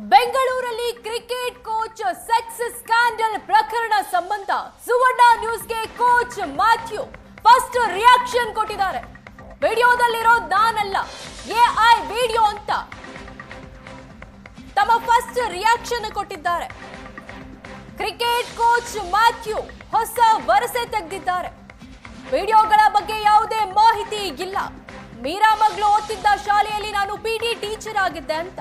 ಬೆಂಗಳೂರಲ್ಲಿ cricket coach sex scandal ಪ್ರಕರಣ ಸಂಬಂಧ ಸುವರ್ಣ ನ್ಯೂಸ್ಗೆ ಕೋಚ್ ಮ್ಯಾಥ್ಯೂ ಫಸ್ಟ್ ರಿಯಾಕ್ಷನ್ ಕೊಟ್ಟಿದ್ದಾರೆ. ವಿಡಿಯೋದಲ್ಲಿರೋ ನಾನಲ್ಲ, ಎಐ ವಿಡಿಯೋ ಅಂತ ತಮ್ಮ ಫಸ್ಟ್ ರಿಯಾಕ್ಷನ್ ಕೊಟ್ಟಿದ್ದಾರೆ. ಕ್ರಿಕೆಟ್ ಕೋಚ್ ಮ್ಯಾಥ್ಯೂ ಹೊಸ ವರಸೆ ತೆಗೆದಿದ್ದಾರೆ. ವಿಡಿಯೋಗಳ ಬಗ್ಗೆ ಯಾವುದೇ ಮಾಹಿತಿ ಇಲ್ಲ. ಮೀರಾ ಮಗಳು ಓದ್ತಿದ್ದ ಶಾಲೆಯಲ್ಲಿ ನಾನು ಪಿಟಿ ಟೀಚರ್ ಆಗಿದ್ದೆ ಅಂತ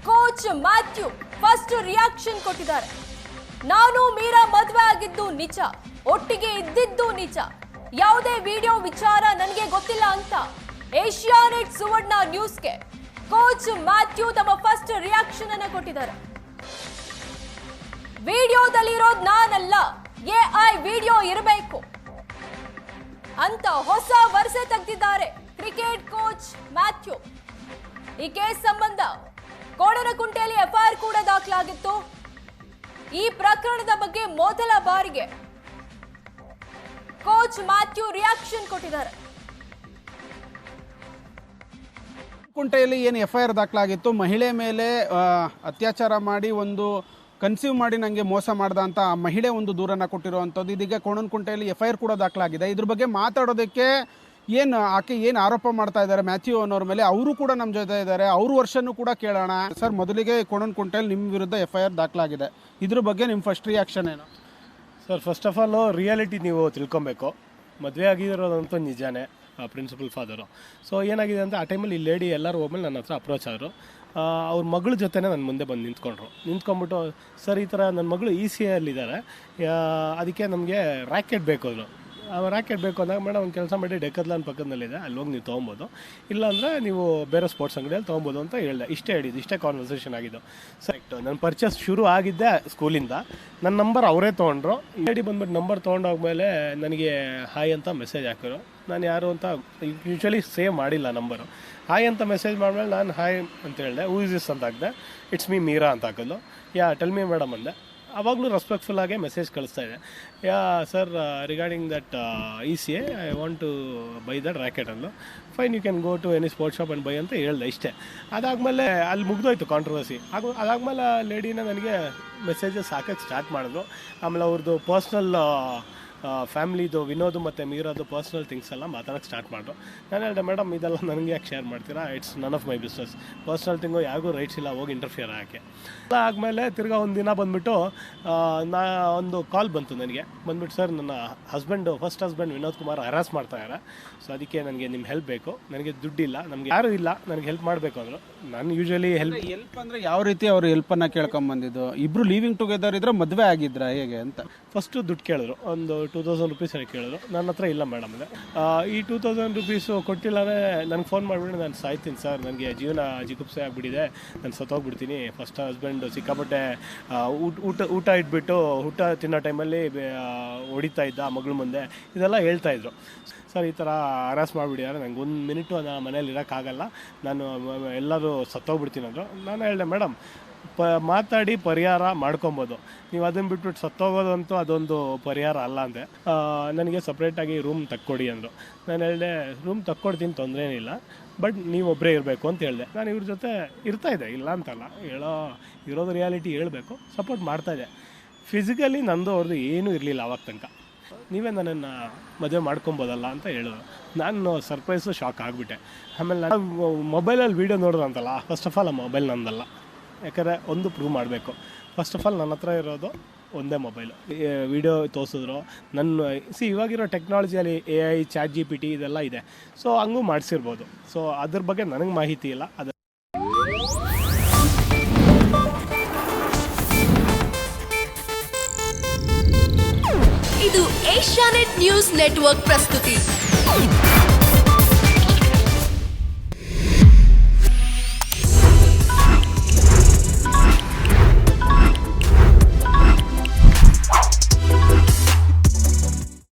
ಕೋಚ್ ಮ್ಯಾಥ್ಯೂ ಫಸ್ಟ್ ರಿಯಾಕ್ಷನ್ ಕೊಟ್ಟಿದ್ದಾರೆ. ನಾನು ಮೀರಾ ಮದುವೆ ಆಗಿದ್ದು ನಿಜ, ಒಟ್ಟಿಗೆ ಇದ್ದಿದ್ದು ನಿಜ, ಯಾವುದೇ ವಿಡಿಯೋ ವಿಚಾರ ನನಗೆ ಗೊತ್ತಿಲ್ಲ ಅಂತ ಏಷ್ಯಾನೆಟ್ ಸುವರ್ಣ ನ್ಯೂಸ್ಗೆ ಕೋಚ್ ಮ್ಯಾಥ್ಯೂ ತಮ್ಮ ಫಸ್ಟ್ ರಿಯಾಕ್ಷನ್ ಅನ್ನು ಕೊಟ್ಟಿದ್ದಾರೆ. ವಿಡಿಯೋದಲ್ಲಿರೋದು ನಾನಲ್ಲ, ಎಐ ವಿಡಿಯೋ ಇರಬೇಕು ಅಂತ ಹೊಸ ವರಸೆ ತೆಗೆದಿದ್ದಾರೆ ಕ್ರಿಕೆಟ್ ಕೋಚ್ ಮ್ಯಾಥ್ಯೂ. ಈ ಕೇಸ್ ಸಂಬಂಧ ಕೋಡನಕುಂಟೆಯಲ್ಲಿ ಎಫ್ಐಆರ್ ಕೂಡ ದಾಖಲಾಗಿತ್ತು. ಈ ಪ್ರಕರಣದ ಬಗ್ಗೆ ಮೊದಲ ಬಾರಿಗೆ ಕೋಚ್ ಮ್ಯಾಥ್ಯೂ ರಿಯಾಕ್ಷನ್ ಕೊಟ್ಟಿದ್ದಾರೆ. ಕುಂಟೆಯಲ್ಲಿ ಏನು ಎಫ್ಐಆರ್ ದಾಖಲಾಗಿತ್ತು, ಮಹಿಳೆ ಮೇಲೆ ಅತ್ಯಾಚಾರ ಮಾಡಿ ಒಂದು ಕನ್ಸೀವ್ ಮಾಡಿ ನನಗೆ ಮೋಸ ಮಾಡ್ದ ಅಂತ ಆ ಮಹಿಳೆ ಒಂದು ದೂರನ್ನ ಕೊಟ್ಟಿರುವಂಥದ್ದು. ಇದೀಗ ಕೋಣನಕುಂಟೆಯಲ್ಲಿ ಎಫ್ಐಆರ್ ಕೂಡ ದಾಖಲಾಗಿದೆ. ಇದ್ರ ಬಗ್ಗೆ ಮಾತಾಡೋದಕ್ಕೆ ಆಕೆ ಏನು ಆರೋಪ ಮಾಡ್ತಾ ಇದ್ದಾರೆ ಮ್ಯಾಥ್ಯೂ ಅನ್ನೋರ ಮೇಲೆ, ಅವರು ಕೂಡ ನಮ್ಮ ಜೊತೆ ಇದ್ದಾರೆ. ಅವ್ರ ವರ್ಷನೂ ಕೂಡ ಕೇಳೋಣ. ಸರ್, ಮೊದಲಿಗೆ ಕೋಣನಕುಂಟೆಯಲ್ಲಿ ನಿಮ್ಮ ವಿರುದ್ಧ ಎಫ್ಐಆರ್ ದಾಖಲಾಗಿದೆ, ಇದ್ರ ಬಗ್ಗೆ ನಿಮ್ಮ ಫಸ್ಟ್ ರಿಯಾಕ್ಷನ್ ಏನು? Sir, first of all reality ನೀವು ತಿಳ್ಕೊಬೇಕು. ಮದುವೆ ಆಗಿರೋದಂತೂ ನಿಜಾನೇ, ಪ್ರಿನ್ಸಿಪಲ್ ಫಾದರು. ಸೊ ಏನಾಗಿದೆ ಅಂತ ಆ ಟೈಮಲ್ಲಿ ಈ ಲೇಡಿ ಎಲ್ಲರೂ ಹೋಗ್ಮೇಲೆ ನನ್ನ ಹತ್ರ ಅಪ್ರೋಚ್ ಆದರು. ಅವ್ರ ಮಗಳ ಜೊತೆನೇ ನನ್ನ ಮುಂದೆ ಬಂದು ನಿಂತ್ಕೊಂಡ್ಬಿಟ್ಟು, ಸರ್ ಈ ಥರ ನನ್ನ ಮಗಳು ECAಯಲ್ಲಿದ್ದಾರೆ, ಅದಕ್ಕೆ ನಮಗೆ ರ್ಯಾಕೆಟ್ ಬೇಕು ಅಂದರು. ರ್ಯಾಕೆಟ್ ಬೇಕು ಅಂದಾಗ, ಮೇಡಮ್ ಒಂದು ಕೆಲಸ ಮಾಡಿ ಡೆಕ್ಕತ್ಲಾನ್ ಪಕ್ಕದಲ್ಲಿದೆ, ಅಲ್ಲಿ ಹೋಗಿ ನೀವು ತೊಗೊಬೋದು, ಇಲ್ಲಾಂದರೆ ನೀವು ಬೇರೆ ಸ್ಪೋರ್ಟ್ಸ್ ಅಂಗಡಿಯಲ್ಲಿ ತೊಗೊಬೋದು ಅಂತ ಹೇಳಿದೆ. ಇಷ್ಟೇ ಕಾನ್ವರ್ಸೇಷನ್ ಆಗಿದ್ದು. ಸೆಕ್ಟ್ ನನ್ನ ಪರ್ಚೇಸ್ ಶುರು ಆಗಿದ್ದೆ ಸ್ಕೂಲಿಂದ. ನನ್ನ ನಂಬರ್ ಅವರೇ ತೊಗೊಂಡ್ರು. ಲೇಡಿ ಬಂದ್ಬಿಟ್ಟು ನಂಬರ್ ತೊಗೊಂಡೋಗ್ಮೇಲೆ ನನಗೆ ಹಾಯ್ ಅಂತ ಮೆಸೇಜ್ ಹಾಕಿದ್ರು. ನಾನು ಯಾರು ಅಂತ ಯೂಶ್ವಲಿ ಸೇವ್ ಮಾಡಿಲ್ಲ ನಂಬರು. ಹಾಯ್ ಅಂತ ಮೆಸೇಜ್ ಮಾಡಿದ್ಮೇಲೆ ನಾನು ಹಾಯ್ ಅಂತ ಹೇಳಿದೆ. ಹೂ ಇಸ್ ದಿಸ್ ಅಂತ ಹಾಕಿದೆ. ಇಟ್ಸ್ ಮೀ ಮೀರಾ ಅಂತ ಹಾಕಿದ್ಲು. ಟೆಲ್ ಮೀ ಮೇಡಮ್ ಅಂದೆ. ಆವಾಗಲೂ ರೆಸ್ಪೆಕ್ಟ್ಫುಲ್ ಆಗಿ ಮೆಸೇಜ್ ಕಳಿಸ್ತಾ ಇದೆ. Sir, regarding that ECA I want to buy that racket ಅಂದು. Fine, you can go to any sports shop and buy ಅಂತ ಹೇಳಿದೆ. ಇಷ್ಟೇ. ಅದಾದಮೇಲೆ ಅಲ್ಲಿ ಮುಗ್ದೋಯ್ತು ಕಾಂಟ್ರವರ್ಸಿ. ಅದಾದಮೇಲೆ ಲೇಡಿನ ನನಗೆ ಮೆಸೇಜಸ್ ಹಾಕೋಕ್ಕೆ ಸ್ಟಾರ್ಟ್ ಮಾಡಿದ್ರು. ಆಮೇಲೆ ಅವ್ರದ್ದು ಪರ್ಸ್ನಲ್ ಫ್ಯಾಮ್ಲಿದು, ವಿನೋದ್ ಮತ್ತು ಮೀರಾದು ಪರ್ಸ್ನಲ್ ಥಿಂಗ್ಸ್ ಎಲ್ಲ ಮಾತಾಡೋಕ್ಕೆ ಸ್ಟಾರ್ಟ್ ಮಾಡಿದ್ರು. ನಾನು ಹೇಳಿದೆ, ಮೇಡಮ್ ಇದೆಲ್ಲ ನನಗೆ ಯಾಕೆ ಶೇರ್ ಮಾಡ್ತೀರಾ? It's none of my business. Personal ಯಾರಿಗೂ ರೈಟ್ಸ್ ಇಲ್ಲ ಹೋಗಿ ಇಂಟರ್ಫಿಯರ್ ಹಾಕಿ. ಆದಮೇಲೆ ತಿರ್ಗಾ ಒಂದು ದಿನ ಬಂದುಬಿಟ್ಟು ಒಂದು ಕಾಲ್ ಬಂತು ನನಗೆ. ಬಂದ್ಬಿಟ್ಟು, ಸರ್ ನನ್ನ ಫಸ್ಟ್ ಹಸ್ಬೆಂಡ್ ವಿನೋದ್ ಕುಮಾರ್ ಹರಾಸ್ ಮಾಡ್ತಾಯಿದ್ದಾರೆ, ಸೊ ಅದಕ್ಕೆ ನನಗೆ ನಿಮ್ಮ ಹೆಲ್ಪ್ ಬೇಕು, ನನಗೆ ದುಡ್ಡಿಲ್ಲ, ನಮಗೆ ಯಾರೂ ಇಲ್ಲ, ನನಗೆ ಹೆಲ್ಪ್ ಮಾಡಬೇಕು ಅಂದರು. ನಾನು ಯೂಶ್ವಲಿ ಹೆಲ್ಪ್ ಅಂದರೆ ಯಾವ ರೀತಿ ಅವರು ಹೆಲ್ಪನ್ನು ಕೇಳ್ಕೊಂಬಂದಿದ್ದು? ಇಬ್ಬರು ಲೀವಿಂಗ್ ಟುಗೆದರ್ ಇದ್ರೆ ಮದುವೆ ಆಗಿದ್ರ ಹೇಗೆ ಅಂತ? ಫಸ್ಟು ದುಡ್ಡು ಕೇಳಿದ್ರು, ಒಂದು 2000 ರುಪೀಸ್ ಕೇಳಿದ್ರು. ನನ್ನ ಹತ್ರ ಇಲ್ಲ ಮೇಡಮ್ ಅಂದರೆ. ಈ 2000 ರುಪೀಸು ಕೊಟ್ಟಿಲ್ಲವೇ ನನಗೆ ಫೋನ್ ಮಾಡಿಬಿಟ್ಟು, ನಾನು ಸಾಯ್ತೀನಿ ಸರ್, ನನಗೆ ಜೀವನ ಜಿಗುಪ್ಸೆ ಆಗಿಬಿಟ್ಟಿದೆ, ನಾನು ಸತ್ತೋಗ್ಬಿಡ್ತೀನಿ. ಫಸ್ಟ್ ಹಸ್ಬೆಂಡ್ ಸಿಕ್ಕಾಪಟ್ಟೆ ಊಟ ಇಟ್ಬಿಟ್ಟು ಊಟ ತಿನ್ನೋ ಟೈಮಲ್ಲಿ ಹೊಡಿತಾ ಇದ್ದ ಮಗಳ ಮುಂದೆ, ಇದೆಲ್ಲ ಹೇಳ್ತಾಯಿದ್ರು. ಸರ್, ಈ ಥರ ಹರಾಸ್ ಮಾಡಿಬಿಟ್ಟಿದ್ದಾರೆ, ನನಗೆ 1 ಮಿನಿಟು ಮನೇಲಿ ಇರೋಕ್ಕಾಗಲ್ಲ, ನಾನು ಎಲ್ಲರೂ ಸತ್ತೋಗ್ಬಿಡ್ತೀನಿ ಅಂದರು. ನಾನು ಹೇಳಿದೆ, ಮೇಡಮ್ ಮಾತಾಡಿ ಪರಿಹಾರ ಮಾಡ್ಕೊಬೋದು, ನೀವು ಅದನ್ನು ಬಿಟ್ಬಿಟ್ಟು ಸತ್ತೋಗೋದಂತೂ ಅದೊಂದು ಪರಿಹಾರ ಅಲ್ಲ ಅಂದೆ. ನನಗೆ ಸಪ್ರೇಟಾಗಿ ರೂಮ್ ತಕ್ಕೊಡಿ ಅಂದರು. ನಾನು ಹೇಳಿದೆ, ರೂಮ್ ತಕ್ಕೊಡ್ತೀನಿ, ತೊಂದರೆ ಏನಿಲ್ಲ, ಬಟ್ ನೀವು ಒಬ್ಬರೇ ಇರಬೇಕು ಅಂತ ಹೇಳಿದೆ. ನಾನು ಇವ್ರ ಜೊತೆ ಇರ್ತಾಯಿದ್ದೆ, ಇಲ್ಲ ಅಂತಲ್ಲ, ಇರೋದು ರಿಯಾಲಿಟಿ ಹೇಳಬೇಕು, ಸಪೋರ್ಟ್ ಮಾಡ್ತಾಯಿದ್ದೆ. ಫಿಸಿಕಲಿ ನಂದು ಅವ್ರದ್ದು ಏನೂ ಇರಲಿಲ್ಲ ಆವಾಗ ತನಕ. ನೀವೇ ನನ್ನನ್ನು ಮದುವೆ ಮಾಡ್ಕೊಬೋದಲ್ಲ ಅಂತ ಹೇಳಿದ್ರು. ನಾನು ಸರ್ಪ್ರೈಸು ಶಾಕ್ ಆಗಿಬಿಟ್ಟೆ. ಆಮೇಲೆ ನಾನು ಮೊಬೈಲಲ್ಲಿ ವೀಡಿಯೋ ನೋಡೋದಂತಲ್ಲ, ಫಸ್ಟ್ ಆಫ್ ಆಲ್ ಆ ಮೊಬೈಲ್ ನಂದಲ್ಲ. ಯಾಕಂದರೆ ಒಂದು ಪ್ರೂವ್ ಮಾಡಬೇಕು. ಫಸ್ಟ್ ಆಫ್ ಆಲ್ ನನ್ನ ಹತ್ರ ಇರೋದು ಒಂದೇ ಮೊಬೈಲು. ವಿಡಿಯೋ ತೋರಿಸಿದ್ರು. ಇವಾಗಿರೋ ಟೆಕ್ನಾಲಜಿಯಲ್ಲಿ AI, ChatGPT ಇದೆಲ್ಲ ಇದೆ, ಸೊ ಹಂಗೂ ಮಾಡಿಸಿರ್ಬೋದು. ಸೊ ಅದ್ರ ಬಗ್ಗೆ ನನಗೆ ಮಾಹಿತಿ ಇಲ್ಲ. ಇದು ಏಷ್ಯಾನೆಟ್ ನ್ಯೂಸ್ ನೆಟ್ವರ್ಕ್ ಪ್ರಸ್ತುತಿ.